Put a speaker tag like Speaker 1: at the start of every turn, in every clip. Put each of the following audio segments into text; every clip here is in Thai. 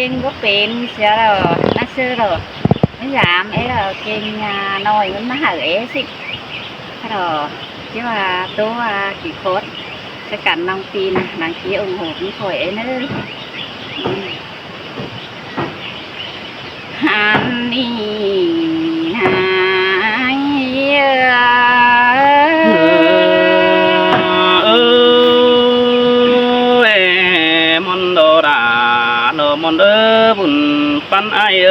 Speaker 1: kinh có tiền sẽ là nó xưa rồi nó giảm ấy là kinh nồi nó hở ấy xịt rồi chứ mà tôi chỉ cốt cái cảnh lòng tin đăng ký ủng hộ cũng khỏi ấy nữa han đi hai
Speaker 2: món đồ đà đồ món đỡ bùn pan ai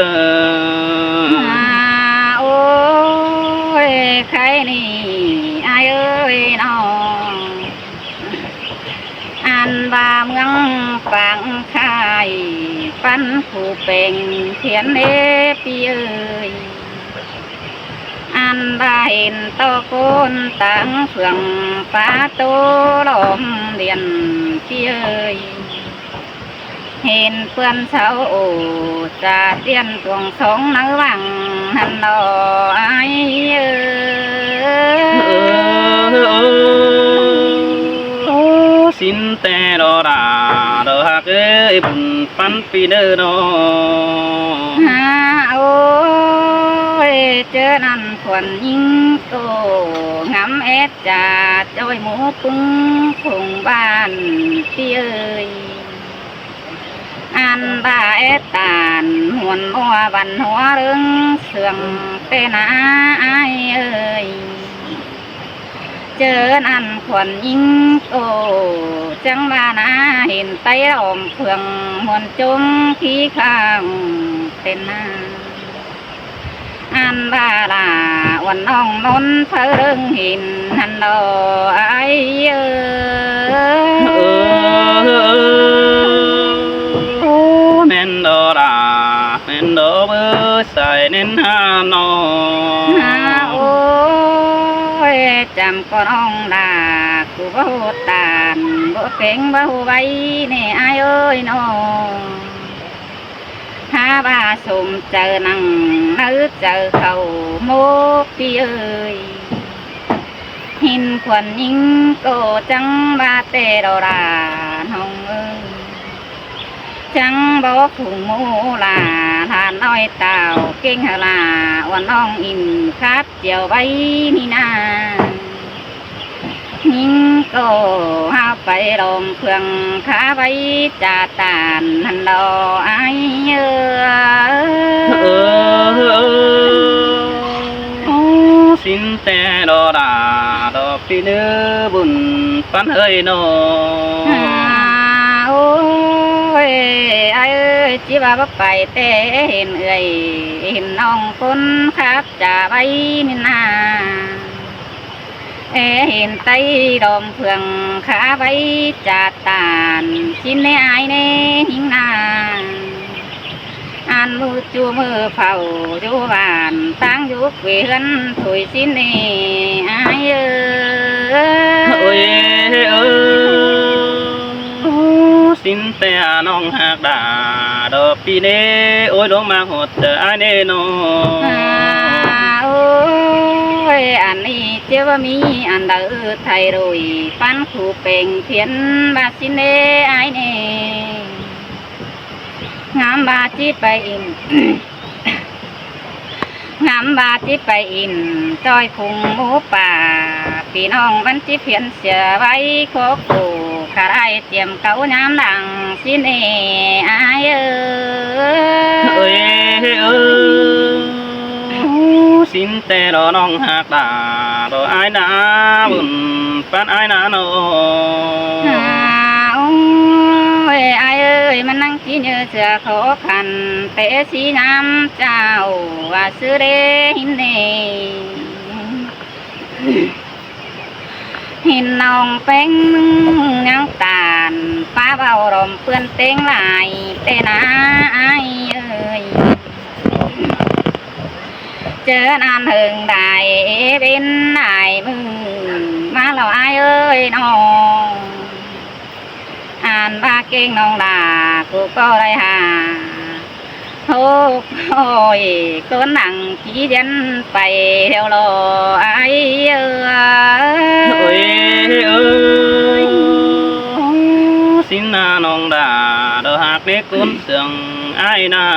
Speaker 1: ôi khai nì ai ơi nó an ba mương vàng khai pan phủ bền thiên đế pi ơi an ba hiền to côn táng phượng phá tô đom điện pi ơi hiền phương sáu ổ trà tiên tuồng sống nắng vàng hằn đò ai
Speaker 2: xin te đò đà đò hạc ơi bùn pan pi đơ nó
Speaker 1: ôi chớ năn quần nhưng tổ ngắm ép trà trôi mũ pưng phùng bàn pi ơi an ba ép tàn muôn hoa văn hóa đứng sườn tên ai ơi chớ ăn quần nhưng tổ chẳng ba na hình tay ôm phường muôn chung khí khang tên an ba là quần ông nón phơ rừng hình hành đồ ai
Speaker 2: men đò đà men đò bơ xài nên hà nó
Speaker 1: ôi chăm con ông là cụ bố tàn bố kính bố bay nè ai ơi nó ha ba sum chờ nằng nữ chờ khẩu mô pi ơi hình quần nhưng cô trắng ba tê đồ đà hồng ơi trắng bó phùng mô là thàn nói tàu kinh là oan ong im khát chiều bay ni na nhưng cô ha phải đồm phường khá bay trà tàn hành đồ ai
Speaker 2: xin te đò đà đò pi đơ bùn pan hơi nó
Speaker 1: ôi ai ơi chỉ ba bắp bài tê hình người hình nong con khát trà bay nên hình tây đồm phường khá bay trà tàn xin nê ai nê hình an mưa chua mưa phầu chua bàn tang du quê hân tuổi xin nê ai
Speaker 2: ơi xin te nong hạc đà đò pi nê ôi đố mang hột ai nê nó
Speaker 1: ôi anh đi chưa mi anh đỡ thầy rồi pan khu bền thiên ba xin nê ai nê ngắm ba chi bay in ngắm ba chi bay in trôi cùng mũ bàพี่น้องวันที่เพียนเสียไว้โคกูขาได้เตรียมเขาน้ำดังสิเนอาย
Speaker 2: xin te đò nong hạc đà đò ai đã bùn pan ai đã nó
Speaker 1: ôi ai ơiมันนั่งคิดเนื้อเสือขอขันเตะสีน้ำเจ้าว่าซื้อเดหินเนหินนองเป้งยังตานฟ้าเบารมเพื่อนเต้งลายเตนาไอเอ้ยเจอนานหึงได้เป็นได้มึงมาเราไอเอ้ยน้องอ่านบาเก่งน้องลากูก็ได้หาโอ้ยคนหนังขี้เดียนไปเที่ยวรอไอเอ้ย
Speaker 2: xin น้องดาดอกหักเล็กกุนเสียงไอ้นา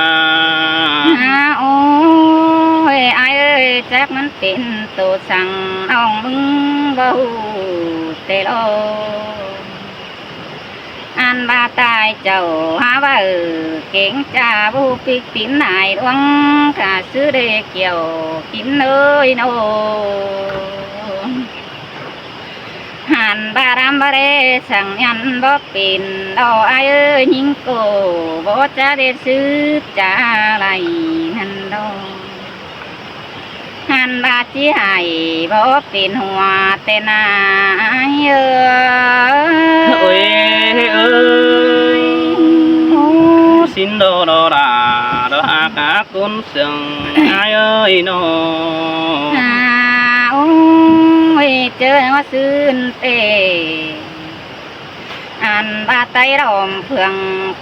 Speaker 1: โอ้ยไอ้เอ้ยแจ็คมันเป็นตัวสั่งน้องมึงบ่ฮู้แต่โลอันบาตายเจ้าหาว่าเก่งจ้าบูปิกปินนายดวงกะซื้อเด็กเกี่ยวกินเลยโนหันบารามบาเรสั่งยันบ่เป็นดอกไอ้เอ้ยยิงโกบ่จะได้ซื้อจ้าไรนั่นดอกหันบาจีไห้บ่เป็นหัวแต่นาเอ้ย
Speaker 2: เอ้ยสินโดดอดาดอกหักหักกุนเสียงไอ้เอ้ยน้อง
Speaker 1: โอ้ยเจอว่าซื่นเตอันบาไตรอมเพื่อง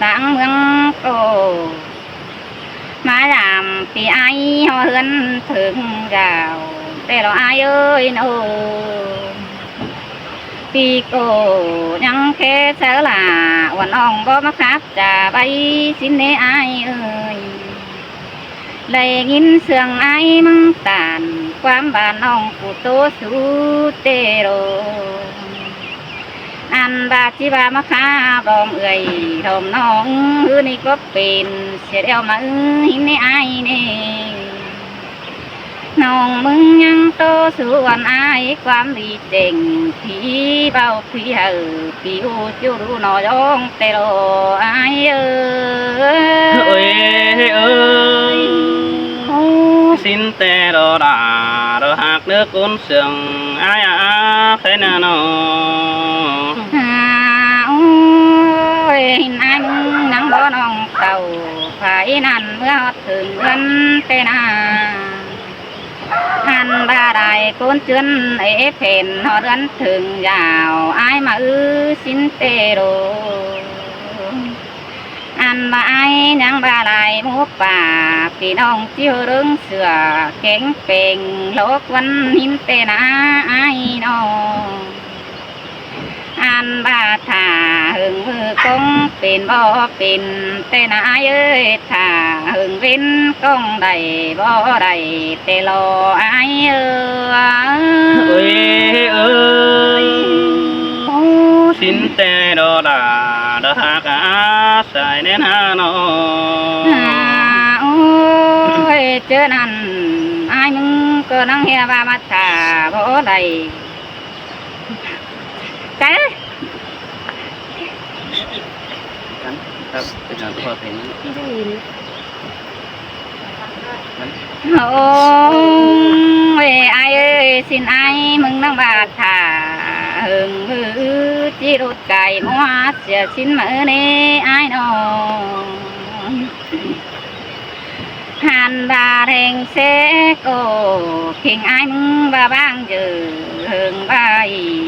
Speaker 1: ต่างเมืองโกมาดามปีไอหอเฮือนถึงดาวแต่เราอายเอ้ยโนปีโกยังแค่เสลาวันน้องบ่มาคับจะไปสินเนอายเอ้ยได้ยินเสียงไอ้มังตานความบ้านน้องผู้โตสูเตโรอันบาจิบามาคาบอมเอ่ยทมน้องนี่ก็เป็นเสียเดียวมาหินในไอ้นี่น้องมึงยังโตส่วนไอ้ความดีเจ๋งที่เบาพี่เฮอพี่อูจูรูนอยองเตโรไอ้เอ้ย
Speaker 2: เอ้ยสินแต่ดอดาดอกหักเนื้อกุนเสียงไอ้อาใครน่ะน้อง
Speaker 1: โอ้ยนายมึงนังบ่น้องเต่าไผนั่นเมื่อถึงเงินเตนาหันบาได้กุนเจือนเอเพนหอเดือนถึงยาวไอ้มาสินเตโรอันบาไอ้ยังบาได้หมูป่าพี่น้องเจียวเรื่องเสือเก่งเป่งโลกวันหินเตนาไอ้น้องอันบาถาหึงมือกงเป็นบ่เป็นแต่นาเอ้ยถาหึงเว้นกงใดบ่ใดแต่รอไอ้เอ้
Speaker 2: เอ้
Speaker 1: ย
Speaker 2: ยเอ้ยสินแต่ดอดาดอกหักอาใส่แน่นหาน้อง
Speaker 1: โอ้ยเจอนั่นไอ้มึงก็นั่งเฮียบามาถาบ่ใดใจ
Speaker 2: ครับเป็นการพอเพลง
Speaker 1: โอ้ยไอ้เอ้ยสินไอ้มึงนั่งบาดถาหึงมือจีรุดไก่มัวเสียสินมือนี่ไอ้น้องหันบาแรงเสโกเพ่งไอ้มึงบาบางเจอหึงบา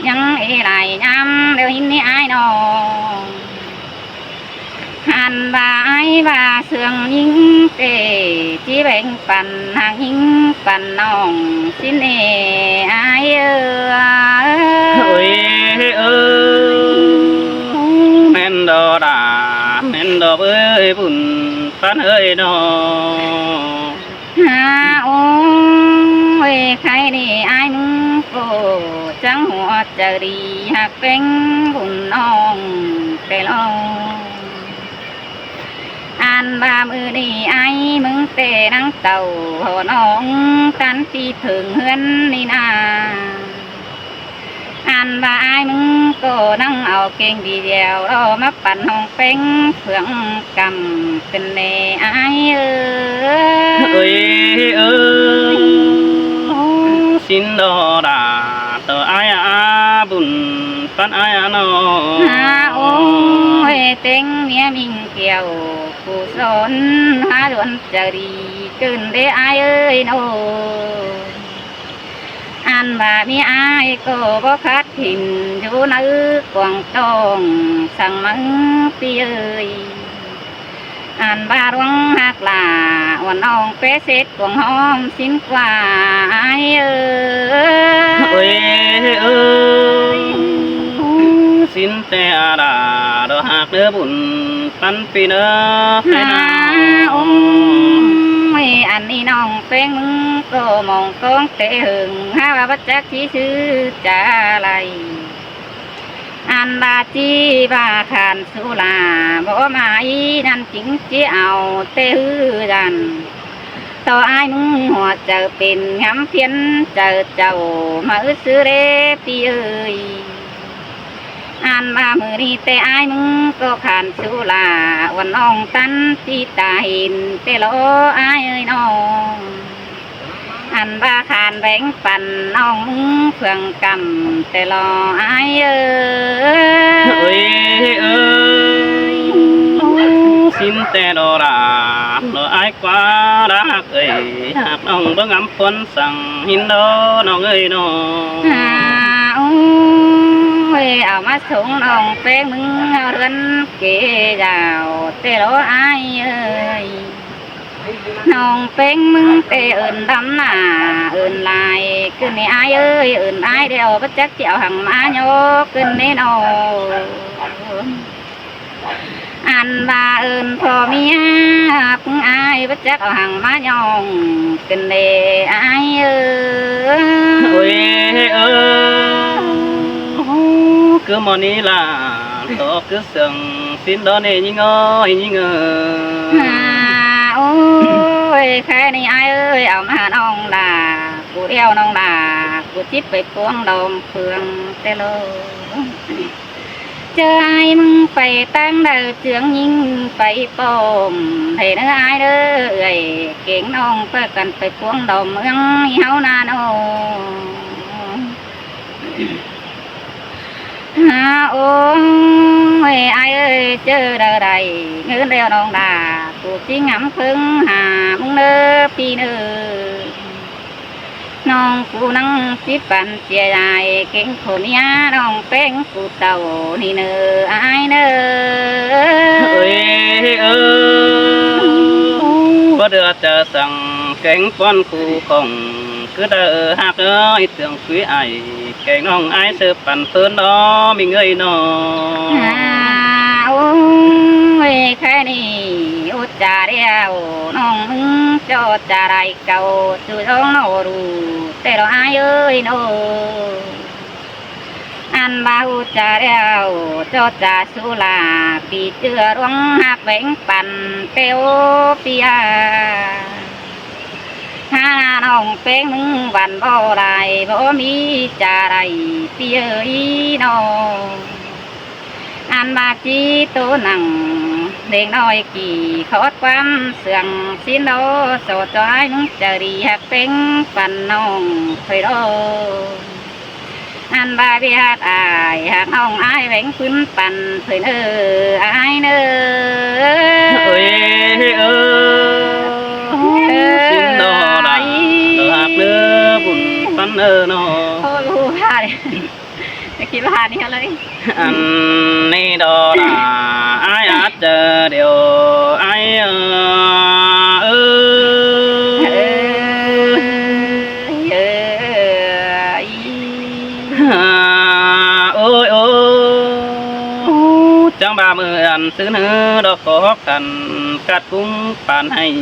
Speaker 1: ยังเอไหลย้ำเดี๋ยวหินนี่ไอ้น้องหันบาไอ้บาเสื่องยิงเตจีแบ่งปันหางยิงปันน้องสินเอไอ้เอ้ย
Speaker 2: เอ้ยแม่นดอดาแม่นดอกเอ้ยบุญปันเอ้ยน้อง
Speaker 1: โอ้ยใครนี่ไอ้มึงโกจังหัวจะดีหักเป็นบุญน้องแต่ลองอันบามือนี่ไอ้มึงเตะนังเต่าหัวน้องตันที่ถึงเฮือนนี่นาอันบาไอ้มึงก็นั่งเอาเก่งดีเดียวเรามาปั่นห้องเป็นเพื่องกำเป็นเนไอ้เอ้ย
Speaker 2: เอ้ยสินดอดาต่อไอ้อาบุญปันไอ้อาน้อง
Speaker 1: โอ้ยเต็งเมียมิงเกี่ยวผู้สนหาดวนจะดีเกินได้ไอ้เอ้ยโนอันว่ามีอายก็บ่คัดถิ่นอยู่ในกวางตองสั่งมังปีเอ้ยอันว่าร้องหักลาวันน้องเปเสดกวางหอมสิ้นกว่าอายเอ้ย
Speaker 2: สินแต่อาดาด เราหากเนื้อบุญปันปีเนื้อใครนา
Speaker 1: ไม่อันนี้น้องเป็นมึงก็มองก้องเตะหึงหาว่าบัจจักที่ชื่อจะอะไรอันบาจีบาขานสุลาบ่มาอีนั่นจริงจีเอาเตะหือดันต่ออายมึงหัวเจอเป็นงำเพียนเจอเจ้ามาอึดซื้อเรปีเอ้ยอันมามือนี้แต่อายมึงก็ขานสุลาวันน้องตันที่ตาเห็นแต่โลอายเอ้ยน้องอันว่าขานแบ่งปันน้องมึงเพื่องกำแต่รออายเอ้
Speaker 2: เอ้ย
Speaker 1: ย
Speaker 2: เอ้ยสินแต่ดอราเราอายกว่ารักเอ้ยหากน้องเบิ่งอำฝนสั่งหินดอน้องเอ้ยน้อง
Speaker 1: โอ้ยเอามาส่งน้องแป้งมึงเอาเรือนเกดาวแต่รออายเอ้ยน้องเป็นมึงเตเอินดำหน้าเอินลายขึ้นในอายเอ้ยเอินอายเดียวบัจักเจียวหังมาโยกขึ้นในนออันบาเอินพ่อเมียพึ่งอายบัจักเอาหังมายองขึ้นในอายเอ้
Speaker 2: เอ้
Speaker 1: ย
Speaker 2: ยเอ้ยcứ món ní là đó cứ sừng xin đó này như ngơi như ngờ
Speaker 1: โอ้ยแค่นี้อายเอ้ยเอามาน้องด่ากูเดียวน้องด่ากูจิบไปพวงดมเฟืองเตโลเจอไอ้มึงไปตั้งเด้อเจืองยิงไปปมให้เนื้อไอ้เด้อเอ้ยเก่งน้องเพื่อกันไปพวงดมเมืองเฮานาโนโอ้ยไอ้เอ้ยเจอเด้อใดเงินเดียวน้องด่ากูจิงำพึ่งหามึงเด้อพี่เด้อน้องกูนั่งจิบปันเจียใหญ่เก่งโขเมียน้องเป็นกูเต่านี่เนอไอ้เนอ
Speaker 2: ơi ơi có đưa chờ rằng cánh con khu không cứ đợi hạt ơi tưởng quý ai cái nong ai sợ bản phơn đó mình ơi nó
Speaker 1: โอ้ยแค่นี้อุจจาเดียวน้องมึงจอดจาไรเก่าจู่ท้องโนรูแต่เราอายเอ้ยโนอันบาอุจจาเดียวจอดจาสุลาปีเจือร้องหักแบ่งปันเตียวปียาหาน้องเป็นมึงวันบ่ได้บ่มีจาไรปีเอ้ยน้องอันบาจีโตหนังเด็กน้อยกี่ขอดความเสื่องสินโดโสดจอยมึงจะดีหักเป็นปันน้องเคยโดอันบาเบียดอายหักน้องอายแหวงพื้นปันเผยเนออายเนอ
Speaker 2: ơi ơi xin đó là hạt nữa buồn phân ơ nó
Speaker 1: โอ้ยผู้พาเลยจะคิดว่านี่เลย
Speaker 2: anh này đó là ai át chờ điều ai ơi
Speaker 1: เออ
Speaker 2: ôi ôi chẳng ba mươi ăn xứ nữa đó khó khăn cắt cũng bàn hay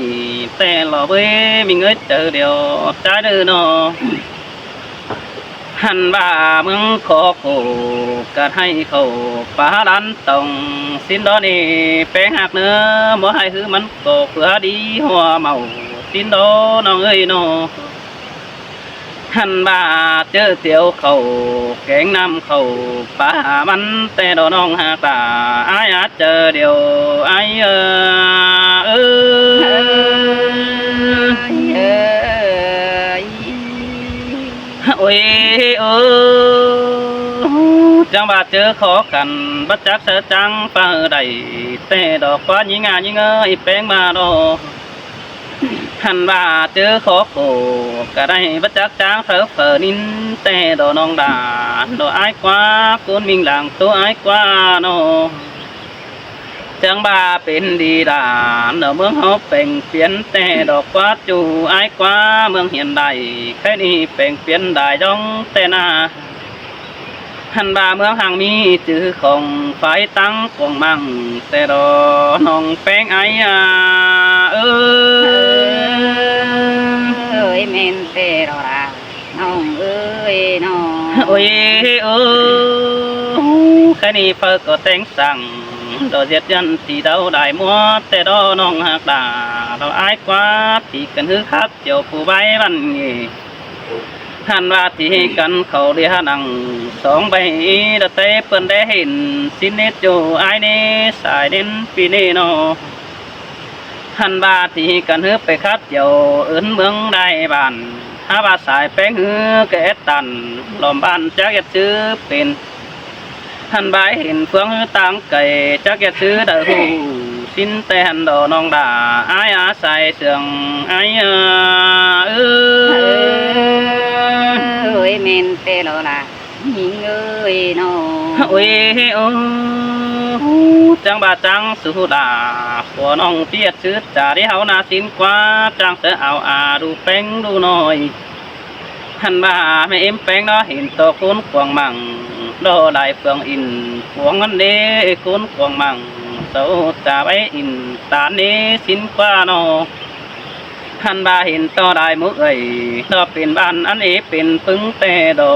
Speaker 2: tè lò với mình ơi chờ điều trái đưa nóหันบ่าเมืองขอโคกัดให้เขาป่าดันตองสินดอนี่แป้งหักเนื้อบ่ให้คือมันก็เพื่อดีหัวเมาสินดอน้องเอ้ยน้อหันบ่าเจอเตียวเขาแกงน้ำเขาป่ามันแต่ดอน้องหักตาอายอาจเจอเดียวอายเอôi ơi chẳng bà chớ khó khăn bất chắc sẽ chẳng phá đầy tê đỏ quá nhí ngơ ít bén mà đỏ hẳn bà chớ khó khổ cả đây bất chắc chẳng phở nín tê đỏ nong đà đỏ ai quá cuốn mình làng tố ai quá nó chẳng bà bên đi đà ở mương hộp bên phiến tê đỏ quá chủ ai quá mương hiện đại cái đi bên phiến đại trong tê na หันบาเมืองห่างมีจื้อของฝ่ายตั้งกวงมั่งแต่รอน้องแป้งไอ้เอ
Speaker 1: เอ้ยเมนเตโรราน้องเอ้ยน้อง
Speaker 2: โอ้ยแค่นี้เพิ่ก็แต่งสั่งดอกเจ็ดยันที่เดาได้มัวแต่ดอน้องหักดาเราอายกว่าที่กันฮือคัดเจียวผู้ใบบันนี้ท่านว่าที่กันเขาเรียนังสองใบดเตเปิ้นได้เห็นสิเนตอยู่อายนี่สายเด่นปีนี้เนาะท่านว่าที่กันฮือไปคัดเจียวเอิ้นเมืองได้บ้านหาว่าสายแป้งฮือแกตันล้อมบ้านจักเอ็ดซื้อเป็นท่านบายเห็นเฟืองฮือต่างไก่จักเอ็ดซื้อได้หูสินแต่หันดอน้องดาอายอาศัยเสื่องอาย
Speaker 1: เอ้ยเมนเตโรราหิงเอ้ยน้อง
Speaker 2: โอ้ยโอ้จังบาจังสุดาผัวน้องเปียดซื้อจ่าที่เฮานาสินกว่าจังเสเอาดูแป้งดูหน่อยหันบาไม่เอ็มแป้งเนาะเห็นตัวคุณกวางมังดอได้เฟืองอินพวงอันเด้คุณกวางมังเสาจ่าไว้อินตาเนี้สินกว่าเนาะหันบาเห็นต่อได้มุกเอ้ยต่อเป็นบ้านอันนี้เป็นปึ้งแต่ดอ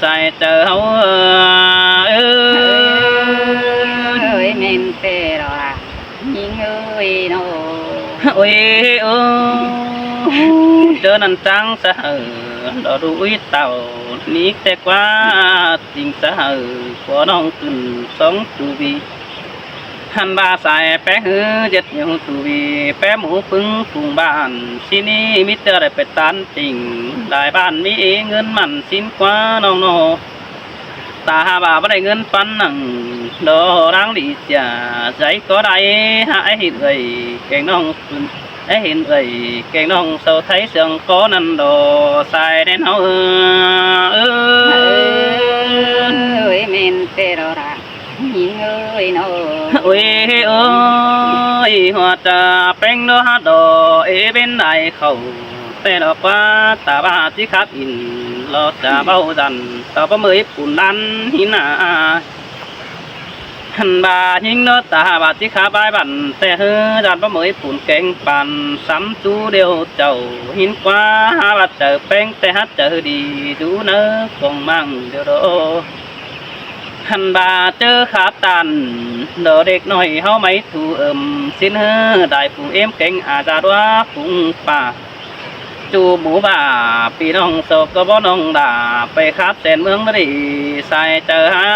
Speaker 2: ใส่เจอเฮาเอ้
Speaker 1: ยเมนเตโรราหิงเอ้ยน้อง
Speaker 2: โอ้ยโอ้เจอนันจังสะดอดูอีเต่านี้แต่กว่าจริงสะขอน้องขึ้นสองตูบีหันบาสายแป้หือเจ็ดยงตูบีแป้หมูปึงฝูงบ้านที่นี่มิเตอร์ได้ไปตันจริงได้บ้านมีเงินมันสินกว่าน้องโนตาบาบ่ได้เงินปันหนังดอรังดีจ่าใจก็ได้หายเอ่ยแกงน้องขึ้นได้เห็นเอ่ยแกงน้องเศร้าไทยเสียงก็นั่นดอสายแดนเฮา
Speaker 1: เอ้ยเมนเตโรราหิงเอ้ยน้อง
Speaker 2: โอ้ยโอ้ยหัวจะแป้งดอฮัดดอเป็นได้เขาแต่ดอกว่าตาบาที่ขับอินเราจะเบาดันต่อประเมยปุ่นดันหินาหันบาหิงเนาะตาบาที่ขาบายบันแต่เฮือดันประเมยปุ่นแกงปันซ้ำจูเดียวเจ้าหินกว่าหาบัดเจอแป้งแต่ฮัดเจอดีดูเนื้อกงมั่งเดียวโดหันบาเจอขาตันเดอเด็กหน่อยเฮาไม่ถูสินเฮือได้ผู้เอ็มเก่งอาจารว่าผู้ป่าจูหมูบ่าปีน้องโศกก็บ่น้องด่าไปคับเส้นเมืองดีใส่เจอหา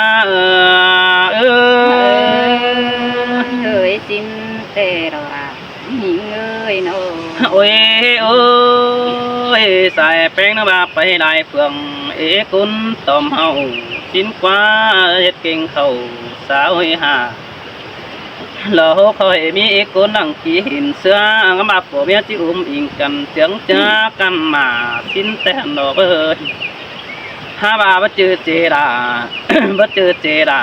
Speaker 1: เอ้ยจินเตโรราหิงเอ้ยน้อง
Speaker 2: โอ้ยโอ้ยใส่แป้งน้ำบาไปได้เฟืองกุนต้มเฮาสินกว่าเฮ็ดเก่งเขาสาวหาเราคอยมีคนนั่งขี่หินเสืองมาผัวเมียที่อิงกันเสียงเจอกันมาสินแต่ดอกเอ้ยหาบาบ่เจอเจดา บ่เจอเจดา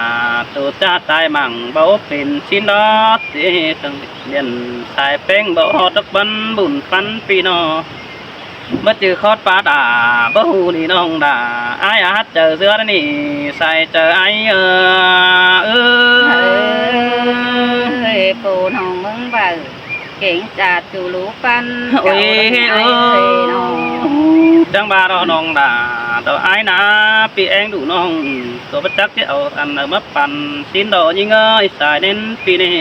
Speaker 2: ตัวจ้าตายมั่งเบาเป็นสินดอกเจตั้งเรียนสายแป้งบ่ฮอดดอกบันบุญปันปีนอบ่เจอคอดปลาดาบ่ฮู้นี่น้องดาอ้ายอาจเจอเสือนี่ใส่เจอไอ้
Speaker 1: ปูน้องมึงบ่าเก่งจัดจูรูปัน
Speaker 2: โอ้ยโอ้ยจังบาเราน้องดาดอกไอ้นะปีเองดูน้องตัวประจักษ์ที่เอาอันมาปั่นสินดอกยิ่งเอ้ยสายเน้นปีนี้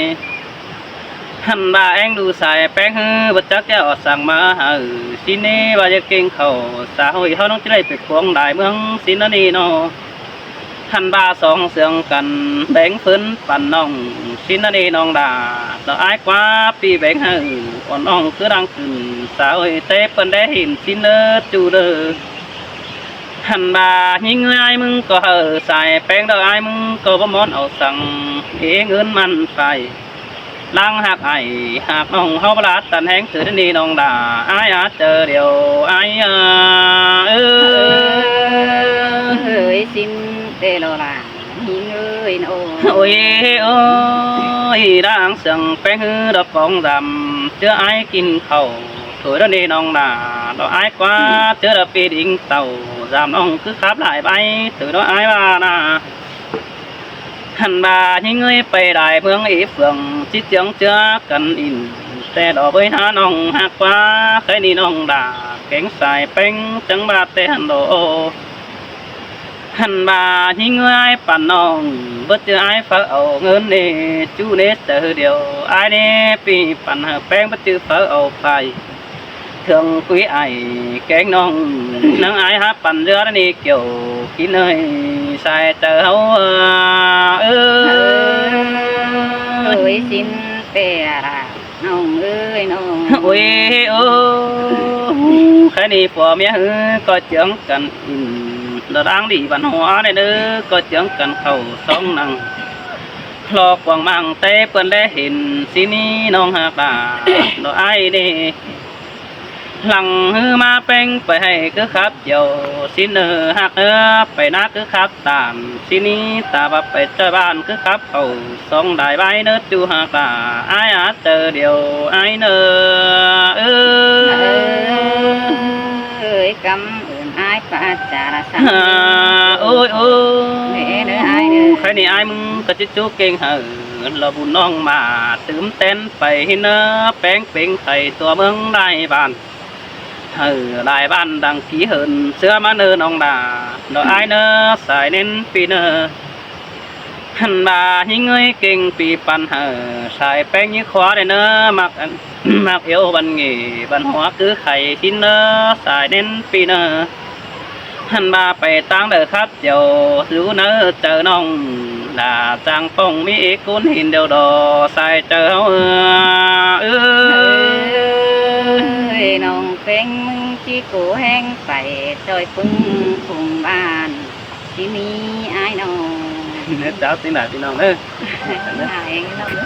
Speaker 2: หันบาเองดูสายแป้งฮือประจักษ์ที่เอาสั่งมาสินนี้ว่าจะเก่งเขาสาวเขาต้องจะได้ไปควงได้เมืองสินนี่เนาะหันบาสองเสียงกันแบ่งพื้นปั่นน้องสินนี่น้องดาดอกไอ้กว่าปีแบ่งฮืออ่อนน้องคือดังขึ้นสาวเตะเปิ้นได้เห็นสินเนื้อจูเด้อหันบาหิงไอ้มึงก็ใส่แป้งดอกไอ้มึงก็บ่มอนเอาสั่งเงินมันไปลังหักไอ้หักน้องเฮาบลาดตันแหงถือนี่น้องดาไอ้อาเจอเดียวไอ้
Speaker 1: เอ้ยสินเตโลราหิงเอ้ยโ
Speaker 2: อ้ยโอ้ยดังเสียงแป้งฮือดอกฟองดำเจอไอ้กินข้าวถอยนี่น้องดาดอกไอ้กว่าเจอดอกปีดิ่งเต่าใจ giảm nông cứ khắp lại bay từ đó ai bà nà hẳn bà những người bày đại phương ý phường chỉ tiếng chưa cần in xe đỏ với há nông hạc quá cái đi nông đà cánh xài bánh chẳng bà tê hẳn đồ hẳn bà những người ai bản nông bất chưa ai phá ẩu ngân nê chú nê sợ điều ai nê vì bản hợp bánh bất chưa phá ẩu phải thường quý ai cánh nông nắng ai hát bản giữa đi kiểu kín nơi sai chờ hấu
Speaker 1: ơi xin bè nông ơi nông
Speaker 2: ôi cái đi phò mía có tiếng cần nó đang đi văn hóa này nữa có tiếng cần khẩu sông năng lo quảng mang tê quân lê hình xin nông hạt bà nó ai đi lăng hư ma beng phải hay cứ khắp dầu xin hạt phải nát cứ khắp tàn xin ta bà phải chơi bàn cứ khắp khẩu sông đại bãi nước chu hạt bà ai hát chờ điều ai nơ
Speaker 1: ơi cảm ơn ai phá trả là sao
Speaker 2: ôi
Speaker 1: mẹ nữa ai nữa
Speaker 2: cái này ai mừng có chút chú kinh hở là buồn non mà tướm tên phải nơ beng beng thầy tua mương đại bàn đại ban đăng ký hơn xưa mà nơ nông đà nó ai nơ xài nên phi nơ hẳn bà những người kinh phi pan xài beng như khóa để nơ mặc mặc yêu văn nghề văn hóa cứ khay xin nơ xài nên phi nơ hẳn bà phải tăng đời khắp chiều rú nơ chờ nông là trang phong mỹ cuốn hình đều đồ xài chờ hấu
Speaker 1: nông phèn mưng chi cổ hang phải trời phưng cùng bàn chỉ mi ai nông
Speaker 2: cháu tin là tin nào nữa
Speaker 1: ai nông